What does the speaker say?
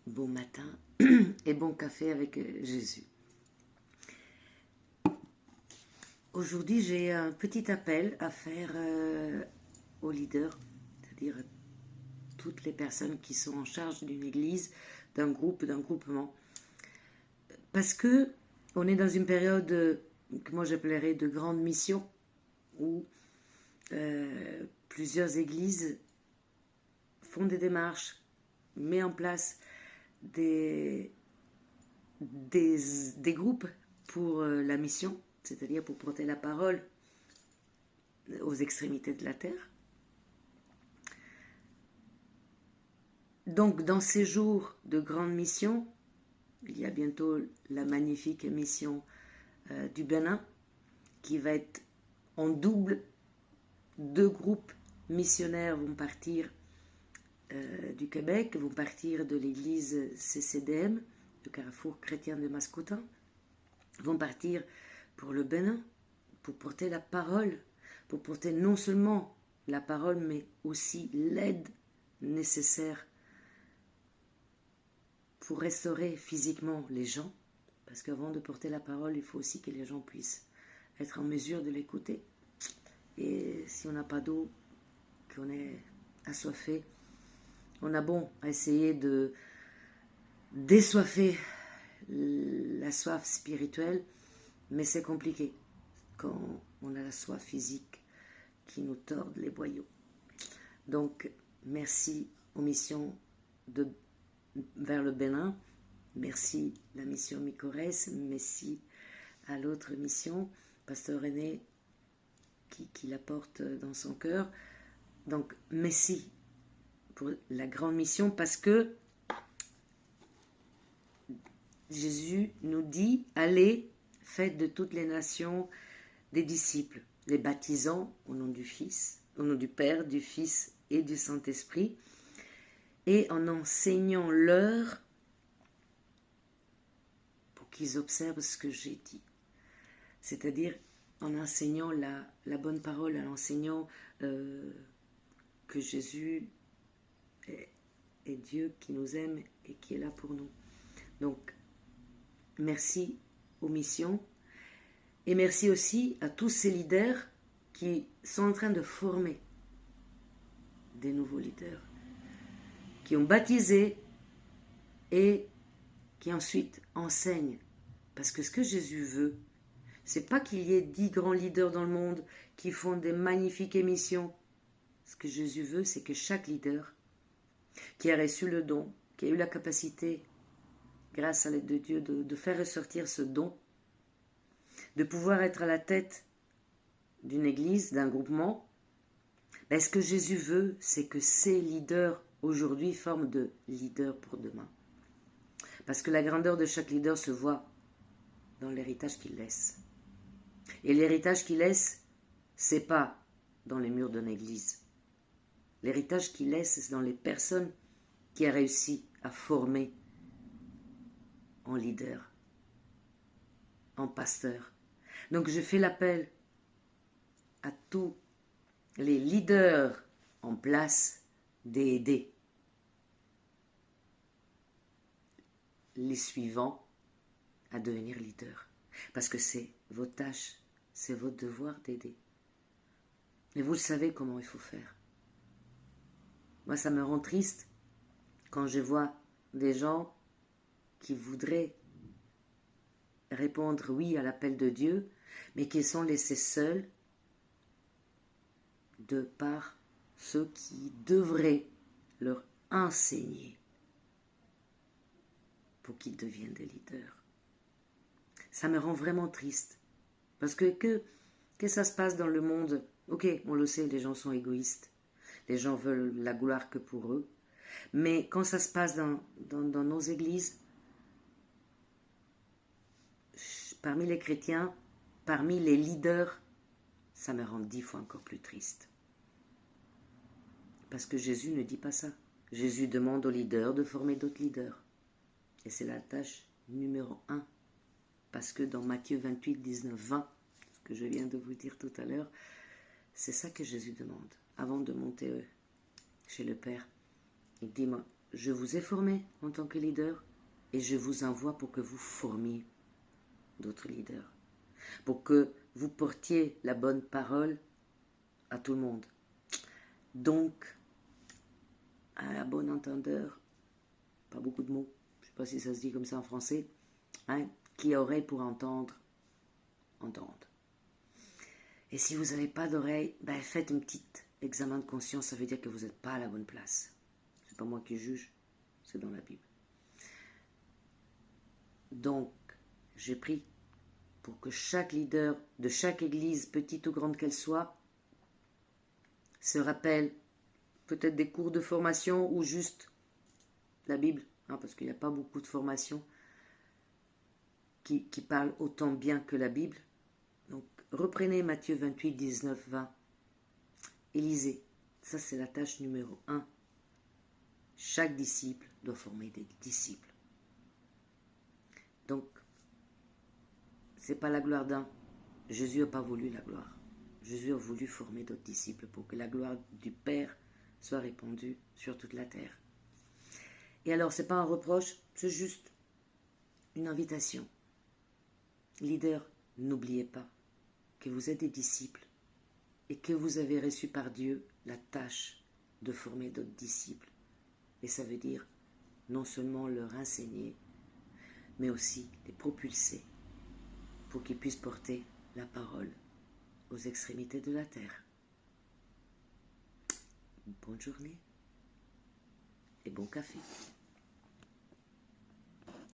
bon matin et bon café avec Jésus. Aujourd'hui, j'ai un petit appel à faire aux leaders, c'est-à-dire toutes les personnes qui sont en charge d'une église, d'un groupe, d'un groupement. Parce que on est dans une période que moi j'appellerais de grande mission, où plusieurs églises font des démarches, mettent en place des groupes pour la mission, c'est-à-dire pour porter la parole aux extrémités de la terre. Donc dans ces jours de grande mission, il y a bientôt la magnifique mission du Bénin qui va être en double. 2 groupes missionnaires vont partir du Québec, vont partir de l'église CCDM, le Carrefour chrétien de Mascoutin, vont partir pour le Bénin, pour porter la parole, pour porter non seulement la parole, mais aussi l'aide nécessaire pour restaurer physiquement les gens, parce qu'avant de porter la parole, il faut aussi que les gens puissent être en mesure de l'écouter. Et si on n'a pas d'eau, qu'on est assoiffé, on a bon à essayer de désoiffer la soif spirituelle, mais c'est compliqué quand on a la soif physique qui nous tord les boyaux. Donc, merci aux missions vers le Bénin, merci la mission Micores, merci à l'autre mission, Pasteur René, qui la porte dans son cœur. Donc, merci pour la grande mission, parce que Jésus nous dit, allez, faites de toutes les nations des disciples, les baptisant au nom du Fils, au nom du Père, du Fils et du Saint-Esprit, et en enseignant-leur pour qu'ils observent ce que j'ai dit. C'est-à-dire en enseignant la bonne parole, en enseignant que Jésus est Dieu qui nous aime et qui est là pour nous. Donc, merci aux missions et merci aussi à tous ces leaders qui sont en train de former des nouveaux leaders, qui ont baptisé et qui ensuite enseignent. Parce que ce que Jésus veut, c'est pas qu'il y ait 10 grands leaders dans le monde qui font des magnifiques émissions. Ce que Jésus veut, c'est que chaque leader qui a reçu le don, qui a eu la capacité, grâce à l'aide de Dieu, de faire ressortir ce don, de pouvoir être à la tête d'une église, d'un groupement, ben ce que Jésus veut, c'est que ces leaders aujourd'hui forment de leaders pour demain. Parce que la grandeur de chaque leader se voit dans l'héritage qu'il laisse. Et l'héritage qu'il laisse, c'est pas dans les murs d'une église. L'héritage qu'il laisse, c'est dans les personnes qu'il a réussi à former en leader, en pasteur. Donc je fais l'appel à tous les leaders en place d'aider les suivants à devenir leaders. Parce que c'est votre tâche, c'est votre devoir d'aider. Et vous le savez comment il faut faire. Moi, ça me rend triste quand je vois des gens qui voudraient répondre oui à l'appel de Dieu, mais qui sont laissés seuls de par ceux qui devraient leur enseigner pour qu'ils deviennent des leaders. Ça me rend vraiment triste. Parce que ça se passe dans le monde? Ok, on le sait, les gens sont égoïstes. Les gens veulent la gloire que pour eux. Mais quand ça se passe dans nos églises, parmi les chrétiens, parmi les leaders, ça me rend 10 fois encore plus triste. Parce que Jésus ne dit pas ça. Jésus demande aux leaders de former d'autres leaders. Et c'est la tâche numéro 1. Parce que dans Matthieu 28, 19, 20, ce que je viens de vous dire tout à l'heure, c'est ça que Jésus demande. Avant de monter chez le Père, il dit, je vous ai formé en tant que leader et je vous envoie pour que vous formiez d'autres leaders, pour que vous portiez la bonne parole à tout le monde. Donc, à la bonne entendeur, pas beaucoup de mots, je ne sais pas si ça se dit comme ça en français, hein, qui a oreille pour entendre, entende. Et si vous n'avez pas d'oreille, ben faites un petit examen de conscience, ça veut dire que vous n'êtes pas à la bonne place. C'est pas moi qui juge, c'est dans la Bible. Donc, j'ai pris pour que chaque leader de chaque église, petite ou grande qu'elle soit, se rappelle peut-être des cours de formation ou juste la Bible, hein, parce qu'il n'y a pas beaucoup de formations qui parlent autant bien que la Bible. Donc, reprenez Matthieu 28, 19, 20 et lisez. Ça, c'est la tâche numéro 1. Chaque disciple doit former des disciples. Donc, c'est pas la gloire d'un. Jésus n'a pas voulu la gloire. Jésus a voulu former d'autres disciples pour que la gloire du Père soit répandue sur toute la terre. Et alors, c'est pas un reproche, c'est juste une invitation. Leader, n'oubliez pas que vous êtes des disciples et que vous avez reçu par Dieu la tâche de former d'autres disciples. Et ça veut dire non seulement leur enseigner, mais aussi les propulser pour qu'ils puissent porter la parole aux extrémités de la terre. Bonne journée et bon café.